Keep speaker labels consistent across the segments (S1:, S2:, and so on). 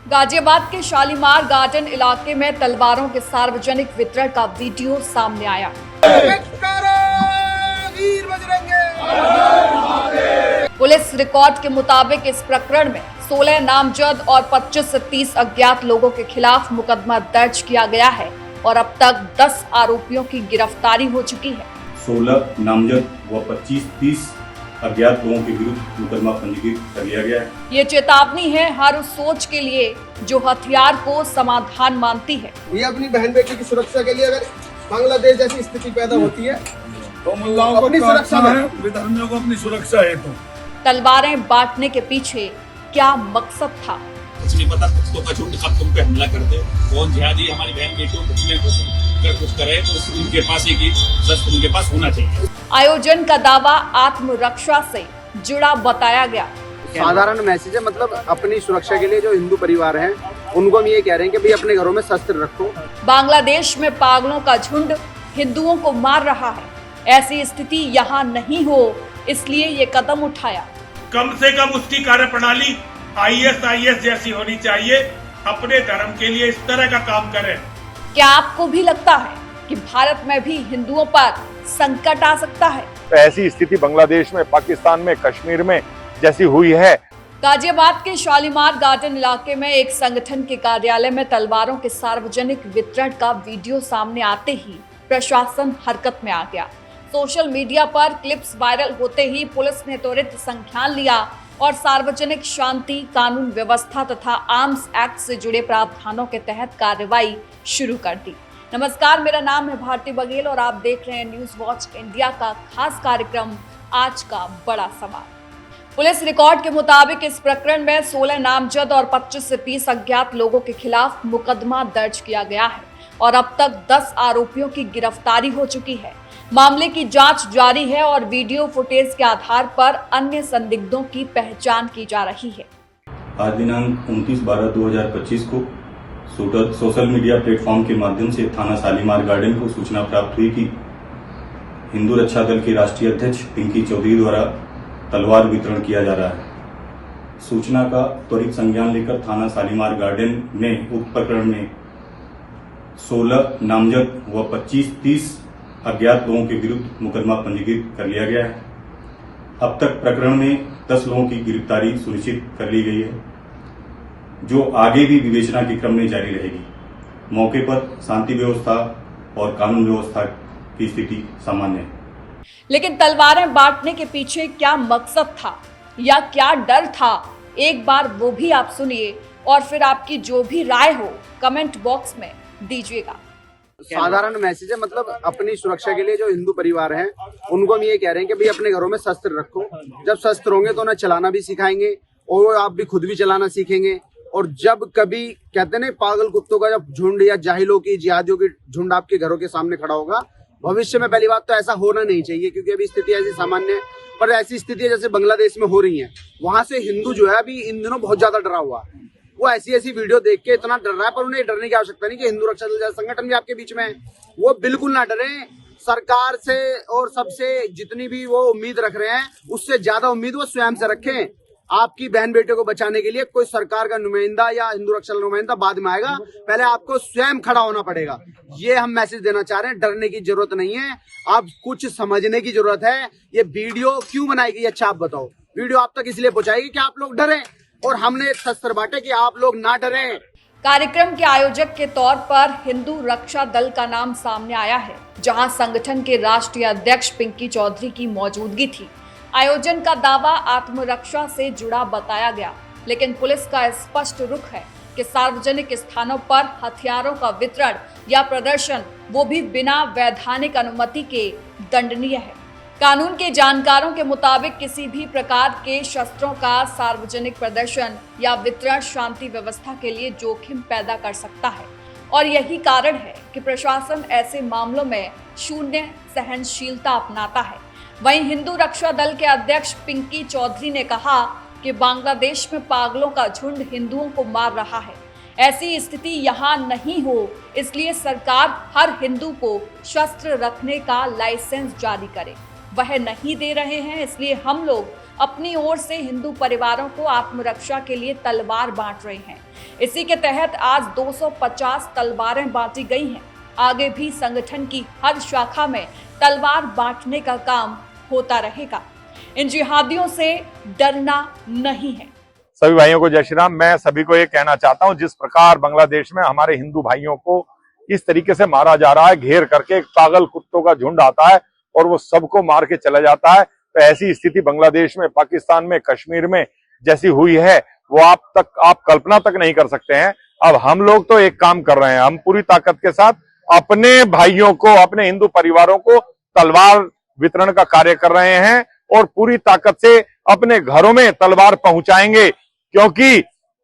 S1: गाजियाबाद के शालीमार गार्डन इलाके में तलवारों के सार्वजनिक वितरण का वीडियो सामने आया।
S2: वीर बजरंगे।
S1: पुलिस रिकॉर्ड के मुताबिक इस प्रकरण में 16 नामजद और 25 से 30 अज्ञात लोगों के खिलाफ मुकदमा दर्ज किया गया है और अब तक 10 आरोपियों की गिरफ्तारी हो चुकी है।
S3: 16 नामजद व 25-30 अज्ञात लोगों के विरुद्ध मुकदमा पंजीकृत कर लिया गया है।
S1: ये चेतावनी है हर उस सोच के लिए जो हथियार को समाधान मानती है।
S2: ये अपनी बहन बेटी की सुरक्षा के लिए अगर बांग्लादेश जैसी स्थिति पैदा होती है
S4: तो मुल्लाओं को
S2: अपनी सुरक्षा है,
S4: विधर्मियों को अपनी सुरक्षा है। तो
S1: तलवारें बांटने के पीछे क्या मकसद था?
S5: कुछ नहीं पता, कुत्तों का झुंड कब तुम पे हमला कर दे, कौन जिहादी हमारी बहन बेटियों कुछ करे तो उनके पास एक शस्त्र उनके पास होना चाहिए।
S1: आयोजन का दावा आत्मरक्षा से जुड़ा बताया गया।
S2: साधारण मैसेज है, मतलब अपनी सुरक्षा के लिए जो हिंदू परिवार हैं उनको हम ये कह रहे हैं कि भाई अपने घरों में शस्त्र रखो।
S1: बांग्लादेश में पागलों का झुंड हिंदुओं को मार रहा है, ऐसी स्थिति यहाँ नहीं हो इसलिए ये कदम उठाया।
S6: कम से कम उसकी कार्यप्रणाली IAS जैसी होनी चाहिए, अपने धर्म के लिए इस तरह का काम करें।
S1: क्या आपको भी लगता है कि भारत में भी हिंदुओं पर संकट आ सकता है?
S7: तो ऐसी स्थिति बांग्लादेश में, पाकिस्तान में, कश्मीर में जैसी हुई है।
S1: गाजियाबाद के शालीमार गार्डन इलाके में एक संगठन के कार्यालय में तलवारों के सार्वजनिक वितरण का वीडियो सामने आते ही प्रशासन हरकत में आ गया। सोशल मीडिया पर क्लिप्स वायरल होते ही पुलिस ने त्वरित संज्ञान लिया और सार्वजनिक शांति, कानून व्यवस्था तथा आर्म्स एक्ट से जुड़े प्रावधानों के तहत कार्रवाई शुरू कर दी। नमस्कार, मेरा नाम है भारती बघेल और आप देख रहे हैं न्यूज वॉच इंडिया का खास कार्यक्रम आज का बड़ा सवाल। पुलिस रिकॉर्ड के मुताबिक इस प्रकरण में 16 नामजद और 25 से 30 अज्ञात लोगों के खिलाफ मुकदमा दर्ज किया गया है और अब तक 10 आरोपियों की गिरफ्तारी हो चुकी है। मामले की जांच जारी है और वीडियो फुटेज के आधार पर अन्य संदिग्धों की पहचान की जा रही है।
S3: आज दिनांक 29/12/2025 को सोशल मीडिया प्लेटफॉर्म के माध्यम से थाना शालीमार गार्डन को सूचना प्राप्त हुई कि हिंदू रक्षा दल के राष्ट्रीय अध्यक्ष पिंकी चौधरी द्वारा तलवार वितरण किया जा रहा है। सूचना का त्वरित संज्ञान लेकर थाना शालीमार गार्डन में उक्त प्रकरण में 16 नामजद व 25-30 अज्ञात लोगों के विरुद्ध मुकदमा पंजीकृत कर लिया गया है। अब तक प्रकरण में 10 लोगों की गिरफ्तारी सुनिश्चित कर ली गई है, जो आगे भी विवेचना के क्रम में जारी रहेगी। मौके पर शांति व्यवस्था और कानून व्यवस्था की स्थिति सामान्य है।
S1: लेकिन तलवारें बांटने के पीछे क्या मकसद था या क्या डर था, एक बार वो भी आप सुनिए और फिर आपकी जो भी राय हो कमेंट बॉक्स में दीजिएगा।
S2: साधारण मैसेज है, मतलब अपनी सुरक्षा के लिए जो हिंदू परिवार हैं उनको हम ये कह रहे हैं कि भाई अपने घरों में शस्त्र रखो। जब शस्त्र होंगे तो उन्हें चलाना भी सिखाएंगे और आप भी खुद भी चलाना सीखेंगे। और जब कभी कहते हैं पागल कुत्तों का जब झुंड या जाहिलों की, जिहादियों की झुंड आपके घरों के सामने खड़ा होगा, भविष्य में पहली बात तो ऐसा होना नहीं चाहिए, क्योंकि अभी स्थिति ऐसी सामान्य है। पर ऐसी स्थिति जैसे बांग्लादेश में हो रही है, वहां से हिंदू जो है अभी इन दिनों बहुत ज्यादा डरा हुआ है। वो ऐसी वीडियो देख के इतना डर रहा है, पर उन्हें डरने की आवश्यकता नहीं कि हिंदू रक्षा दल जैसा संगठन भी आपके बीच में है। वो बिल्कुल ना डरे। सरकार से और सबसे जितनी भी वो उम्मीद रख रहे हैं, उससे ज्यादा उम्मीद वो स्वयं से रखें। आपकी बहन बेटियों को बचाने के लिए कोई सरकार का नुमाइंदा या हिंदू रक्षा नुमाइंदा बाद में आएगा, पहले आपको स्वयं खड़ा होना पड़ेगा। ये हम मैसेज देना चाह रहे हैं। डरने की जरूरत नहीं है, आप कुछ समझने की जरूरत है। ये वीडियो क्यों बनाई गई, अच्छा आप बताओ। वीडियो आप तक इसलिए पहुंचाएगी कि आप लोग डरें, और हमने शस्त्र बांटे कि आप लोग ना डरें।
S1: कार्यक्रम के आयोजक के तौर पर हिंदू रक्षा दल का नाम सामने आया है, जहां संगठन के राष्ट्रीय अध्यक्ष पिंकी चौधरी की मौजूदगी थी। आयोजन का दावा आत्मरक्षा से जुड़ा बताया गया, लेकिन पुलिस का स्पष्ट रुख है कि सार्वजनिक स्थानों पर हथियारों का वितरण या प्रदर्शन, वो भी बिना वैधानिक अनुमति के, दंडनीय है। कानून के जानकारों के मुताबिक किसी भी प्रकार के शस्त्रों का सार्वजनिक प्रदर्शन या वितरण शांति व्यवस्था के लिए जोखिम पैदा कर सकता है और यही कारण है कि प्रशासन ऐसे मामलों में शून्य सहनशीलता अपनाता है। वहीं हिंदू रक्षा दल के अध्यक्ष पिंकी चौधरी ने कहा कि बांग्लादेश में पागलों का झुंड हिंदुओं को मार रहा है, ऐसी स्थिति यहाँ नहीं हो इसलिए सरकार हर हिंदू को शस्त्र रखने का लाइसेंस जारी करे। वह नहीं दे रहे हैं, इसलिए हम लोग अपनी ओर से हिंदू परिवारों को आत्मरक्षा के लिए तलवार बांट रहे हैं। इसी के तहत आज 250 तलवारें बांटी गई हैं। आगे भी संगठन की हर शाखा में तलवार बांटने का काम होता रहेगा। इन जिहादियों से डरना नहीं है।
S7: सभी भाइयों को जय श्री राम। मैं सभी को ये कहना चाहता हूं, जिस प्रकार बांग्लादेश में हमारे हिंदू भाइयों को इस तरीके से मारा जा रहा है, घेर करके एक पागल कुत्तों का झुंड आता है और वो सबको मार के चला जाता है, तो ऐसी स्थिति बांग्लादेश में, पाकिस्तान में, कश्मीर में जैसी हुई है वो आप कल्पना तक नहीं कर सकते हैं। अब हम लोग तो एक काम कर रहे हैं, हम पूरी ताकत के साथ अपने भाइयों को, अपने हिंदू परिवारों को तलवार वितरण का कार्य कर रहे हैं और पूरी ताकत से अपने घरों में तलवार पहुंचाएंगे, क्योंकि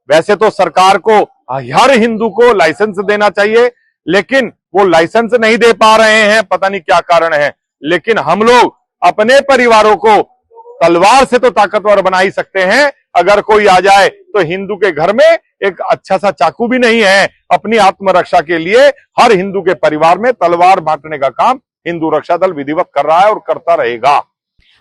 S7: वैसे तो सरकार को हर हिंदू को लाइसेंस देना चाहिए, लेकिन वो लाइसेंस नहीं दे पा रहे हैं, पता नहीं क्या कारण है। लेकिन हम लोग अपने परिवारों को तलवार से तो ताकतवर बना ही सकते हैं। अगर कोई आ जाए तो हिंदू के घर में एक अच्छा सा चाकू भी नहीं है। अपनी आत्मरक्षा के लिए हर हिंदू के परिवार में तलवार बांटने का काम हिंदू रक्षा दल विधिवत कर रहा है और करता रहेगा।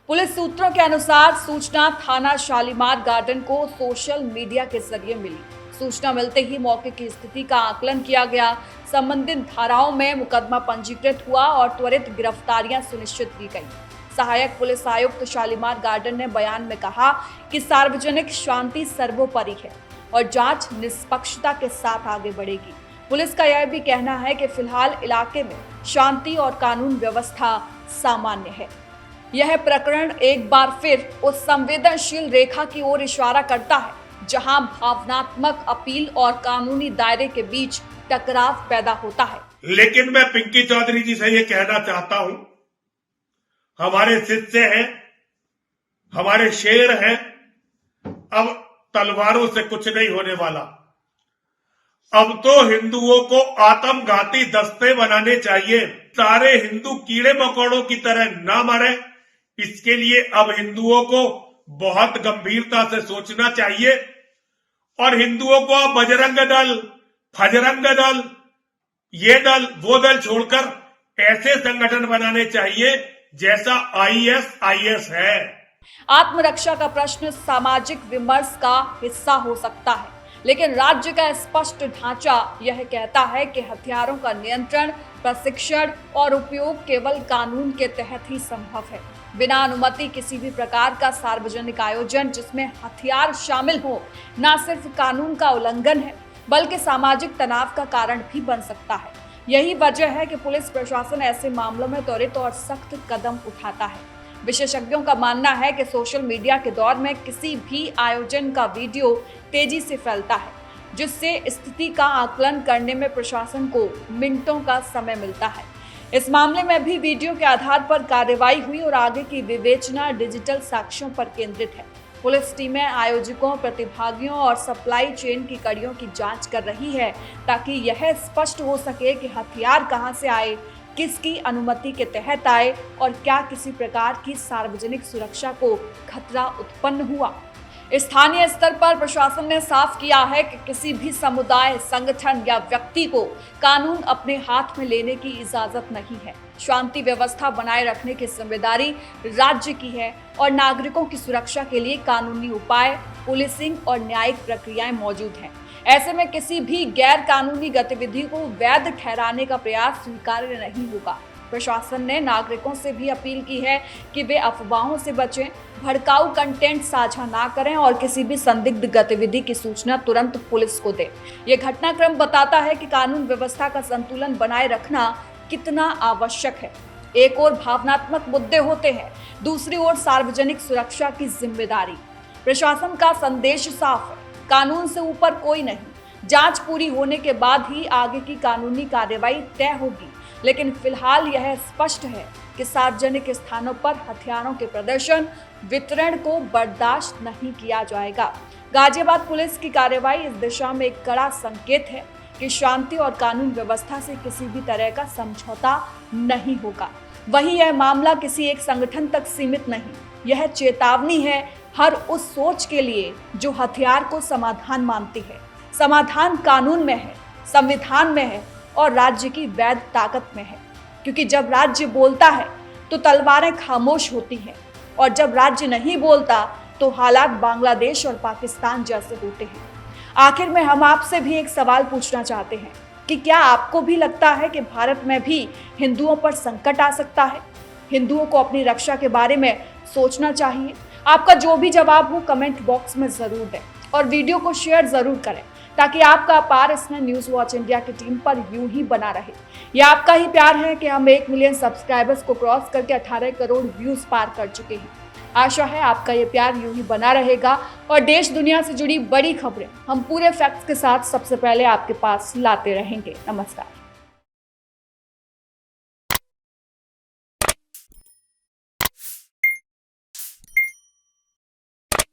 S1: पुलिस सूत्रों के अनुसार सूचना थाना शालीमार गार्डन को सोशल मीडिया के जरिए मिली। सूचना मिलते ही मौके की स्थिति का आकलन किया गया, संबंधित धाराओं में मुकदमा पंजीकृत हुआ और त्वरित गिरफ्तारियां सुनिश्चित की गई। सहायक पुलिस आयुक्त शालीमार गार्डन ने बयान में कहा कि सार्वजनिक शांति सर्वोपरि है और जांच निष्पक्षता के साथ आगे बढ़ेगी। पुलिस का यह भी कहना है कि फिलहाल इलाके में शांति और कानून व्यवस्था सामान्य है। यह प्रकरण एक बार फिर उस संवेदनशील रेखा की ओर इशारा करता है जहां भावनात्मक अपील और कानूनी दायरे के बीच टकराव पैदा होता है।
S6: लेकिन मैं पिंकी चौधरी जी से ये कहना चाहता हूं, हमारे शिष्य हैं, हमारे शेर हैं, अब तलवारों से कुछ नहीं होने वाला। अब तो हिंदुओं को आत्मघाती दस्ते बनाने चाहिए। सारे हिंदू कीड़े मकोड़ों की तरह ना मरे, इसके लिए अब हिंदुओं को बहुत गंभीरता से सोचना चाहिए और हिंदुओं को अब बजरंग दल, फजरंग दल, ये दल वो दल छोड़कर ऐसे संगठन बनाने चाहिए जैसा ISIS है।
S1: आत्मरक्षा का प्रश्न सामाजिक विमर्श का हिस्सा हो सकता है, लेकिन राज्य का स्पष्ट ढांचा यह कहता है कि हथियारों का नियंत्रण, प्रशिक्षण और उपयोग केवल कानून के तहत ही संभव है। बिना अनुमति किसी भी प्रकार का सार्वजनिक आयोजन जिसमें हथियार शामिल हो न सिर्फ कानून का उल्लंघन है बल्कि सामाजिक तनाव का कारण भी बन सकता है। यही वजह है कि पुलिस प्रशासन ऐसे मामलों में त्वरित और सख्त कदम उठाता है। विशेषज्ञों का मानना है कि सोशल मीडिया के दौर में किसी भी आयोजन का वीडियो तेजी से फैलता है, जिससे स्थिति का आकलन करने में प्रशासन को मिनटों का समय मिलता है। इस मामले में भी वीडियो के आधार पर कार्रवाई हुई और आगे की विवेचना डिजिटल साक्ष्यों पर केंद्रित है। पुलिस टीमें आयोजकों, प्रतिभागियों और सप्लाई चेन की कड़ियों की जांच कर रही है ताकि यह स्पष्ट हो सके कि हथियार कहां से आए, किसकी अनुमति के तहत आए और क्या किसी प्रकार की सार्वजनिक सुरक्षा को खतरा उत्पन्न हुआ। स्थानीय स्तर पर प्रशासन ने साफ किया है कि किसी भी समुदाय, संगठन या व्यक्ति को कानून अपने हाथ में लेने की इजाजत नहीं है। शांति व्यवस्था बनाए रखने की जिम्मेदारी राज्य की है और नागरिकों की सुरक्षा के लिए कानूनी उपाय, पुलिसिंग और न्यायिक प्रक्रियाएं मौजूद हैं। ऐसे में किसी भी गैर कानूनी गतिविधि को वैध ठहराने का प्रयास स्वीकार्य नहीं होगा। प्रशासन ने नागरिकों से भी अपील की है कि वे अफवाहों से बचें, भड़काऊ कंटेंट साझा ना करें और किसी भी संदिग्ध गतिविधि की सूचना तुरंत पुलिस को दें। ये घटनाक्रम बताता है कि कानून व्यवस्था का संतुलन बनाए रखना कितना आवश्यक है। एक ओर भावनात्मक मुद्दे होते हैं, दूसरी ओर सार्वजनिक सुरक्षा की जिम्मेदारी। प्रशासन का संदेश साफ है, कानून से ऊपर कोई नहीं। जांच पूरी होने के बाद ही आगे की कानूनी कार्रवाई तय होगी, लेकिन फिलहाल यह स्पष्ट है कि सार्वजनिक स्थानों पर हथियारों के प्रदर्शन, वितरण को बर्दाश्त नहीं किया जाएगा। गाजियाबाद पुलिस की कार्रवाई इस दिशा में एक कड़ा संकेत है कि शांति और कानून व्यवस्था से किसी भी तरह का समझौता नहीं होगा। वहीं यह मामला किसी एक संगठन तक सीमित नहीं, यह चेतावनी है हर उस सोच के लिए जो हथियार को समाधान मानती है। समाधान कानून में है, संविधान में है और राज्य की वैध ताकत में है, क्योंकि जब राज्य बोलता है तो तलवारें खामोश होती हैं और जब राज्य नहीं बोलता तो हालात बांग्लादेश और पाकिस्तान जैसे होते हैं। आखिर में हम आपसे भी एक सवाल पूछना चाहते हैं कि क्या आपको भी लगता है कि भारत में भी हिंदुओं पर संकट आ सकता है? हिंदुओं को अपनी रक्षा के बारे में सोचना चाहिए। आपका जो भी जवाब हो कमेंट बॉक्स में जरूर दें और वीडियो को शेयर जरूर करें ताकि आपका अपार स्नेह न्यूज वॉच इंडिया की टीम पर यूं ही बना रहे। यह आपका ही प्यार है कि हम 1 मिलियन सब्सक्राइबर्स को क्रॉस करके 18 करोड़ व्यूज पार कर चुके हैं। आशा है आपका ये प्यार यूं ही बना रहेगा और देश दुनिया से जुड़ी बड़ी खबरें हम पूरे फैक्ट्स के साथ सबसे पहले आपके पास लाते रहेंगे। नमस्कार।